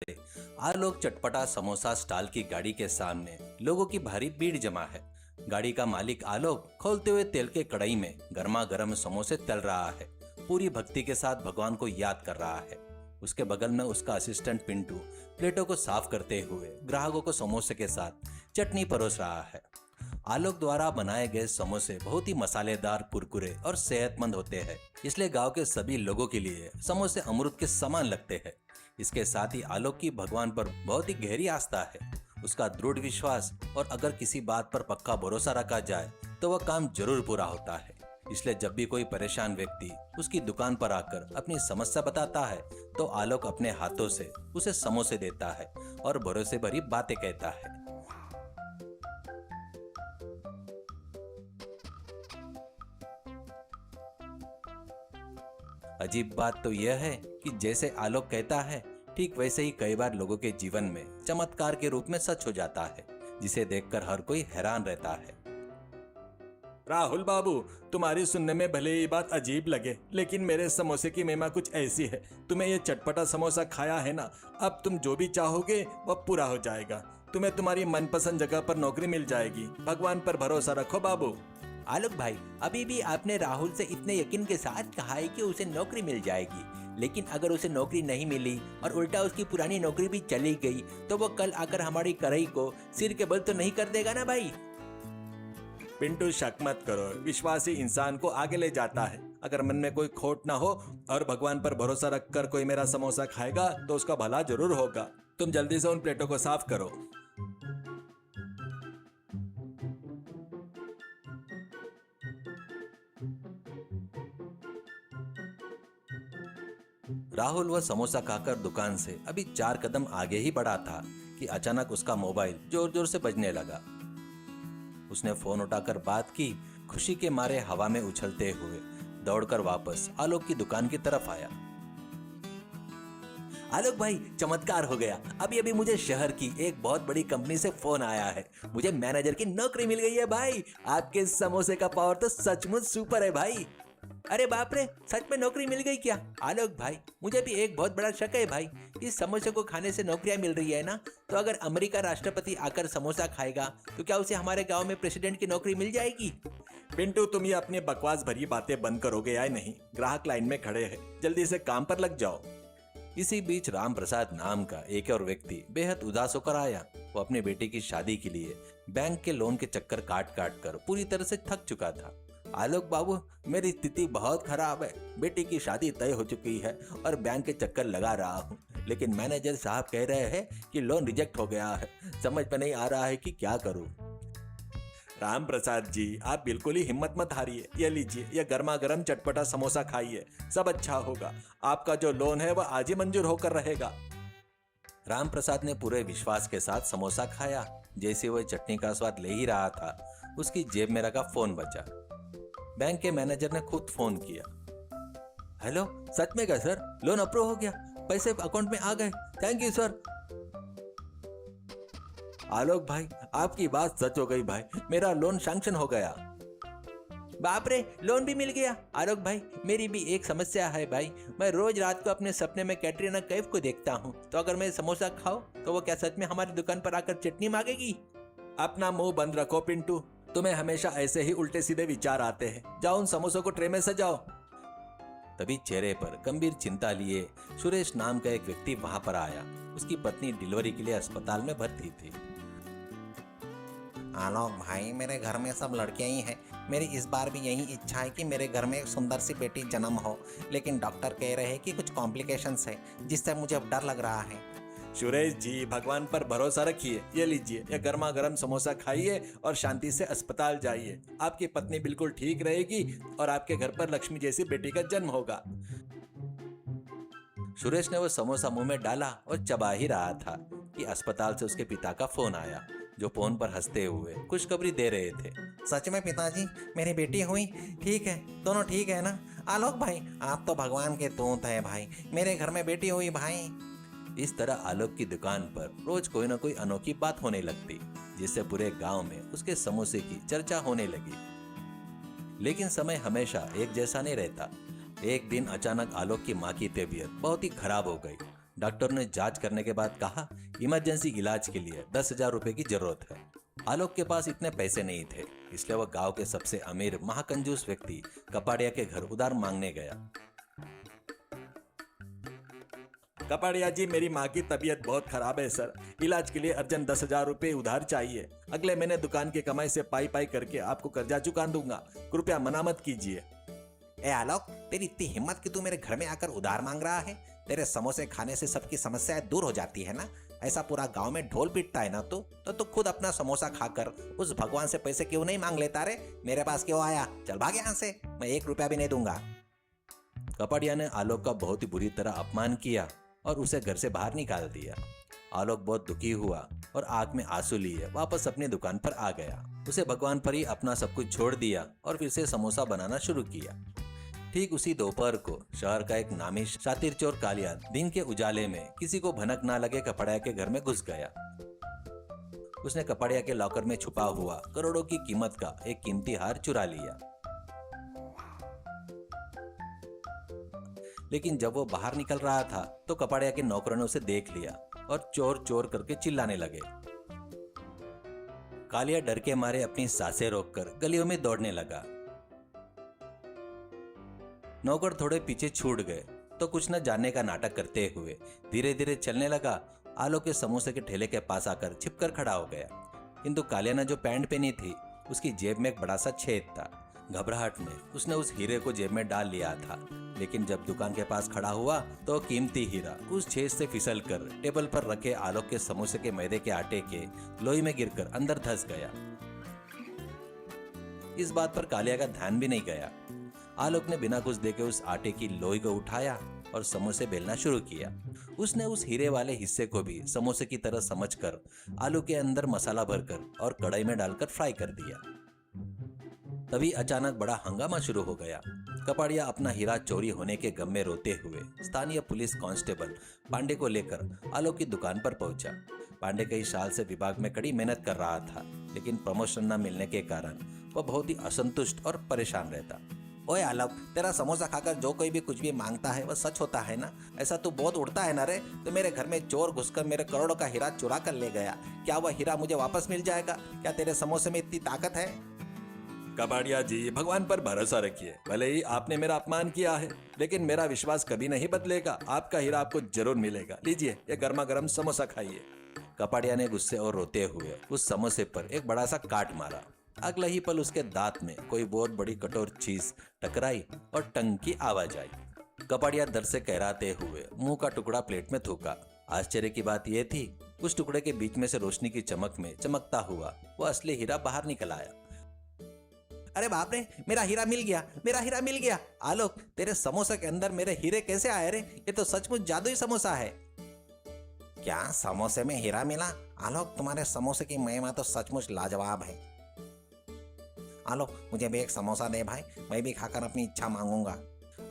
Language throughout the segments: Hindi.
आलोक चटपटा समोसा स्टॉल की गाड़ी के सामने लोगों की भारी भीड़ जमा है। गाड़ी का मालिक आलोक खोलते हुए तेल के कढ़ाई में गर्मा गर्म समोसे तल रहा है। पूरी भक्ति के साथ भगवान को याद कर रहा है। उसके बगल में उसका असिस्टेंट पिंटू प्लेटों को साफ करते हुए ग्राहकों को समोसे के साथ चटनी परोस रहा है। आलोक द्वारा बनाए गए समोसे बहुत ही मसालेदार, कुरकुरे और सेहतमंद होते हैं, इसलिए गांव के सभी लोगों के लिए समोसे अमृत के समान लगते हैं। इसके साथ ही आलोक की भगवान पर बहुत ही गहरी आस्था है। उसका दृढ़ विश्वास और अगर किसी बात पर पक्का भरोसा रखा जाए तो वह काम जरूर पूरा होता है। इसलिए जब भी कोई परेशान व्यक्ति उसकी दुकान पर आकर अपनी समस्या बताता है तो आलोक अपने हाथों से उसे समोसे देता है और भरोसे भरी बातें कहता है। अजीब बात तो यह है कि जैसे आलोक कहता है, ठीक वैसे ही कई बार लोगों के जीवन में चमत्कार के रूप में सच हो जाता है, जिसे देखकर हर कोई हैरान रहता है। राहुल बाबू, तुम्हारी सुनने में भले ये बात अजीब लगे, लेकिन मेरे समोसे की महिमा कुछ ऐसी है। तुम्हें ये चटपटा समोसा खाया है ना, अब तुम जो भी चाहोगे वह पूरा हो जाएगा। तुम्हें तुम्हारी मनपसंद जगह पर नौकरी मिल जाएगी। भगवान पर भरोसा रखो बाबू। आलोक भाई, अभी भी आपने राहुल से इतने यकीन के साथ कहा है कि उसे नौकरी मिल जाएगी, लेकिन अगर उसे नौकरी नहीं मिली और उल्टा उसकी पुरानी नौकरी भी चली गई तो वो कल आकर हमारी कढ़ाई को सिर के बल तो नहीं कर देगा ना भाई। पिंटू, शक मत करो, विश्वास ही इंसान को आगे ले जाता है। अगर मन में कोई खोट ना हो और भगवान पर भरोसा रखकर कोई मेरा समोसा खाएगा तो उसका भला जरूर होगा। तुम जल्दी से उन प्लेटों को साफ करो। राहुल वह समोसा खाकर दुकान से अभी 4 कदम आगे ही बढ़ा था कि अचानक उसका मोबाइल जोर जोर से बजने लगा। उसने फोन उठाकर बात की। खुशी के मारे हवा में उछलते हुए दौड़कर वापस आलोक की दुकान की तरफ आया। आलोक भाई, चमत्कार हो गया। अभी अभी मुझे शहर की एक बहुत बड़ी कंपनी से फोन आया है। मुझे मैनेजर की नौकरी मिल गई है भाई। आपके समोसे का पावर तो सचमुच सुपर है भाई। अरे बाप रे, सच में नौकरी मिल गई क्या? आलोक भाई, मुझे भी एक बहुत बड़ा शक है भाई। इस समोसे को खाने से नौकरियां मिल रही है ना, तो अगर अमेरिका राष्ट्रपति आकर समोसा खाएगा तो क्या उसे हमारे गांव में प्रेसिडेंट की नौकरी मिल जाएगी? पिंटू, तुम ये अपनी बकवास भरी बातें बंद करोगे या नहीं? ग्राहक लाइन में खड़े हैं, जल्दी से काम पर लग जाओ। इसी बीच राम प्रसाद नाम का एक और व्यक्ति बेहद उदास होकर आया। वो अपनी बेटी की शादी के लिए बैंक के लोन के चक्कर काट काट कर पूरी तरह से थक चुका था। आलोक बाबू, मेरी स्थिति बहुत खराब है। बेटी की शादी तय हो चुकी है और बैंक के चक्कर लगा रहा हूँ, लेकिन मैनेजर साहब कह रहे हैं कि लोन रिजेक्ट हो गया है। समझ में नहीं आ रहा है कि क्या करूँ। राम प्रसाद जी, आप बिल्कुल ही हिम्मत मत हारिए। ये लीजिए, ये गर्मा गर्म चटपटा समोसा खाइए, सब अच्छा होगा। आपका जो लोन है वह आज ही मंजूर होकर रहेगा। राम प्रसाद ने पूरे विश्वास के साथ समोसा खाया। जैसे वह चटनी का स्वाद ले ही रहा था, उसकी जेब में रखा फोन बजा। बैंक के मैनेजर ने खुद फोन किया। हेलो, सच में क्या सर? लोन अप्रूव हो गया, पैसे अकाउंट में आ गए। Thank you sir. आलोक भाई, आपकी बात सच हो गई भाई, मेरा लोन सैंक्शन हो गया। बाप रे, लोन भी मिल गया। आलोक भाई, मेरी भी एक समस्या है भाई। मैं रोज रात को अपने सपने में कैटरीना कैफ को देखता हूँ, तो अगर मैं समोसा खाऊं तो वो क्या सच में हमारी दुकान पर आकर चटनी मांगेगी? अपना मुंह बंद रखो पिंटू, तुम्हें हमेशा ऐसे ही उल्टे सीधे विचार आते हैं। जाओ उन समोसों को ट्रे में सजाओ। तभी चेहरे पर गंभीर चिंता लिए सुरेश नाम का एक व्यक्ति वहां पर आया। उसकी पत्नी डिलीवरी के लिए अस्पताल में भर्ती थी। आलोक भाई, मेरे घर में सब लड़कियां ही हैं। मेरी इस बार भी यही इच्छा है कि मेरे घर में एक सुंदर सी बेटी जन्म हो, लेकिन डॉक्टर कह रहे हैं कि कुछ कॉम्प्लिकेशंस है, जिससे मुझे अब डर लग रहा है। सुरेश जी, भगवान पर भरोसा रखिए। ये लीजिए, ये गर्मा गर्म समोसा खाइए और शांति से अस्पताल जाइए। आपकी पत्नी बिल्कुल ठीक रहेगी और आपके घर पर लक्ष्मी जैसी बेटी का जन्म होगा। सुरेश ने वो समोसा मुंह में डाला और चबा ही रहा था कि अस्पताल से उसके पिता का फोन आया, जो फोन पर हंसते हुए खुशखबरी दे रहे थे। सच में पिताजी, मेरी बेटी हुई? ठीक है, दोनों ठीक है ना? आलोक भाई, आप तो भगवान के दूत हैं भाई। मेरे घर में बेटी हुई भाई। इस तरह आलोक की दुकान पर रोज कोई ना कोई अनोखी बात होने लगती, जिससे पूरे गांव में उसके समोसे की चर्चा होने लगी। लेकिन समय हमेशा एक जैसा नहीं रहता। एक दिन अचानक आलोक की मां की तबीयत बहुत ही खराब हो गई। डॉक्टर ने जांच करने के बाद कहा, इमरजेंसी इलाज के लिए 10,000 रुपए की जरूरत है। आलोक के पास इतने पैसे नहीं थे, इसलिए वह गांव के सबसे अमीर महाकंजूस व्यक्ति कपाड़िया के घर उधार मांगने गया। कपाड़िया जी, मेरी माँ की तबीयत बहुत खराब है सर। इलाज के लिए अर्जेंट 10,000 रुपए उधार चाहिए। अगले महीने दुकान की कमाई से पाई पाई करके आपको कर्जा चुका दूंगा। कृपया मना मत कीजिए। ए आलोक, तेरी इतनी हिम्मत कि तू मेरे घर में आकर उधार मांग रहा है? तेरे समोसे खाने से सबकी समस्याएं दूर हो जाती है ना? ऐसा पूरा गांव में ढोल पीटता है ना तो खुद अपना समोसा खाकर उस भगवान से पैसे क्यों नहीं मांग लेता रे? मेरे पास क्यों आया? चल भाग यहाँ से, मैं 1 रुपया भी नहीं दूंगा। कपाड़िया ने आलोक का बहुत ही बुरी तरह अपमान किया और उसे घर से बाहर निकाल दिया। आलोक बहुत दुखी हुआ और आंख में आंसू लिए वापस अपनी दुकान पर आ गया। उसे भगवान पर ही अपना सब कुछ छोड़ दिया और फिर से समोसा बनाना शुरू किया। ठीक उसी दोपहर को शहर का एक नामी शातिर चोर कालिया दिन के उजाले में किसी को भनक ना लगे कपाड़िया के घर में घुस गया। उसने कपाड़िया के लॉकर में छुपा हुआ करोड़ों की कीमत का एक कीमती हार चुरा लिया। लेकिन जब वो बाहर निकल रहा था तो कपाड़िया के नौकरों ने उसे देख लिया और चोर चोर करके चिल्लाने लगे। कालिया डर के मारे अपनी सांसें रोककर गलियों में दौड़ने लगा। नौकर थोड़े पीछे छूट गए तो कुछ न जानने का नाटक करते हुए धीरे धीरे चलने लगा। आलोक के समोसे के ठेले के पास आकर छिपकर खड़ा हो गया, किंतु कालिया ने जो पैंट पहनी थी उसकी जेब में एक बड़ा सा छेद था। घबराहट में उसने उस हीरे को जेब में डाल लिया था, लेकिन जब दुकान के पास खड़ा हुआ तो कीमती हीरा उस छेद से फिसलकर टेबल पर रखे आलोक के समोसे के मैदे के आटे के लोई में गिरकर अंदर धंस गया। इस बात पर कालिया का ध्यान भी नहीं गया। आलोक ने बिना कुछ देखे उस आटे की लोई को उठाया और समोसे बेलना शुरू किया। उसने उस हीरे वाले हिस्से को भी समोसे की तरह समझकर आलू के अंदर मसाला भरकर और कढ़ाई में डालकर फ्राई कर दिया। तभी अचानक बड़ा हंगामा शुरू हो गया। कपाड़िया अपना हीरा चोरी होने के गम में रोते हुए स्थानीय पुलिस कांस्टेबल पांडे को लेकर आलोक की दुकान पर पहुंचा। पांडे कई साल से विभाग में कड़ी मेहनत कर रहा था, लेकिन प्रमोशन न मिलने के कारण वह बहुत ही असंतुष्ट और परेशान रहता। ओए आलोक, तेरा समोसा खाकर जो कोई भी कुछ भी मांगता है वह सच होता है ना? ऐसा तू बहुत उड़ता है ना रे? तो मेरे घर में चोर घुसकर मेरे करोड़ों का हीरा चुरा कर ले गया, क्या वह हीरा मुझे वापस मिल जाएगा? क्या तेरे समोसे में इतनी ताकत है? कपाड़िया जी, भगवान पर भरोसा रखिए। भले ही आपने मेरा अपमान किया है, लेकिन मेरा विश्वास कभी नहीं बदलेगा। आपका हीरा आपको जरूर मिलेगा। लीजिए, ये गर्मा गर्म समोसा खाइए। कपाड़िया ने गुस्से और रोते हुए उस समोसे पर एक बड़ा सा काट मारा। अगला ही पल उसके दांत में कोई बहुत बड़ी कठोर चीज टकराई और टंग की आवाज आई। कपाड़िया दर्द से कहराते हुए मुंह का टुकड़ा प्लेट में थूका। आश्चर्य की बात यह थी, उस टुकड़े के बीच में से रोशनी की चमक में चमकता हुआ वो असली हीरा बाहर निकल आया। अरे बाप रे, मेरा हीरा मिल गया, मेरा हीरा मिल गया। आलोक, तेरे समोसे के अंदर मेरे हीरे कैसे आए रे? ये तो सचमुच जादुई समोसा है। क्या समोसे में हीरा मिला? आलोक, तुम्हारे समोसे की महिमा तो सचमुच लाजवाब है। आलोक, मुझे भी एक समोसा दे भाई, मैं भी खाकर अपनी इच्छा मांगूंगा।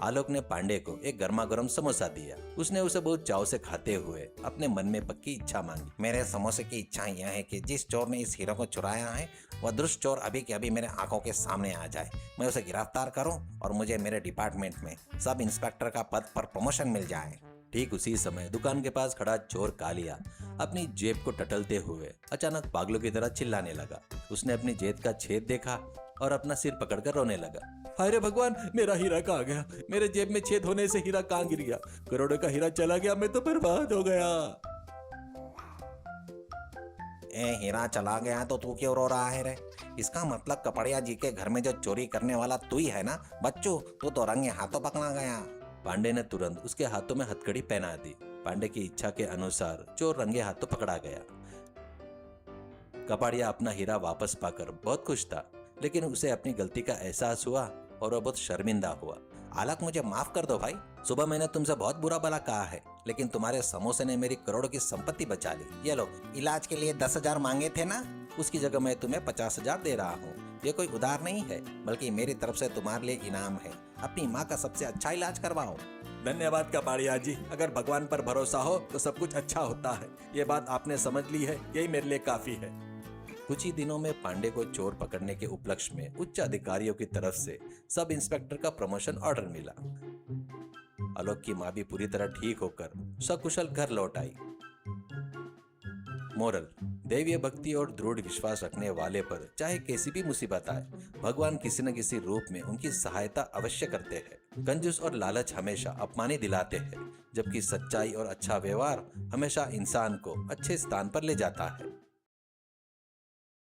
आलोक ने पांडे को एक गर्मा गर्म समोसा दिया। उसने उसे बहुत चाव से खाते हुए अपने मन में पक्की इच्छा मांगी। मेरे समोसे की इच्छा यह है कि जिस चोर ने इस हीरो को चुराया है वह दुष्ट चोर अभी के अभी मेरे आंखों के सामने आ जाए, मैं उसे गिरफ्तार करूं और मुझे मेरे डिपार्टमेंट में सब इंस्पेक्टर का पद पर प्रमोशन मिल जाए। ठीक उसी समय दुकान के पास खड़ा चोर कालिया अपनी जेब को टटलते हुए अचानक पागलों की तरह चिल्लाने लगा। उसने अपनी जेब का छेद देखा और अपना सिर पकड़कर रोने लगा। हाय रे भगवान, मेरा हीरा कहाँ गया? मेरे जेब में छेद होने से हीरा कहाँ गिर गया? करोड़ों का हीरा चला गया, मैं तो बर्बाद हो गया। ए, हीरा चला गया तो तू क्यों रो रहा है रे? इसका मतलब कपाड़िया जी के घर में जो चोरी करने वाला तू ही है ना? बच्चू, तू तो रंगे हाथों पकड़ा गया। पांडे ने तुरंत उसके हाथों में हथकड़ी पहना दी। पांडे की इच्छा के अनुसार चोर रंगे हाथों पकड़ा गया। कपाड़िया अपना हीरा वापस पाकर बहुत खुश था, लेकिन उसे अपनी गलती का एहसास हुआ और वह बहुत शर्मिंदा हुआ। आलोक, मुझे माफ कर दो भाई। सुबह मैंने तुमसे बहुत बुरा भला कहा है, लेकिन तुम्हारे समोसे ने मेरी करोड़ों की संपत्ति बचा ली। ये लो, इलाज के लिए 10,000 मांगे थे ना, उसकी जगह मैं तुम्हें 50,000 दे रहा हूँ। ये कोई उधार नहीं है, बल्कि मेरी तरफ से तुम्हारे लिए इनाम है। अपनी माँ का सबसे अच्छा इलाज करवाओ। धन्यवाद कपाड़िया जी। अगर भगवान पर भरोसा हो तो सब कुछ अच्छा होता है। ये बात आपने समझ ली है, यही मेरे लिए काफी है। कुछ ही दिनों में पांडे को चोर पकड़ने के उपलक्ष्य में उच्च अधिकारियों की तरफ से सब इंस्पेक्टर का प्रमोशन ऑर्डर मिला। आलोक की माँ भी पूरी तरह ठीक होकर सकुशल घर लौट आई। मोरल: दैवीय भक्ति और दृढ़ विश्वास रखने वाले पर चाहे कैसी भी मुसीबत आए, भगवान किसी न किसी रूप में उनकी सहायता अवश्य करते हैं। कंजूस और लालच हमेशा अपमानी दिलाते हैं, जबकि सच्चाई और अच्छा व्यवहार हमेशा इंसान को अच्छे स्थान पर ले जाता है।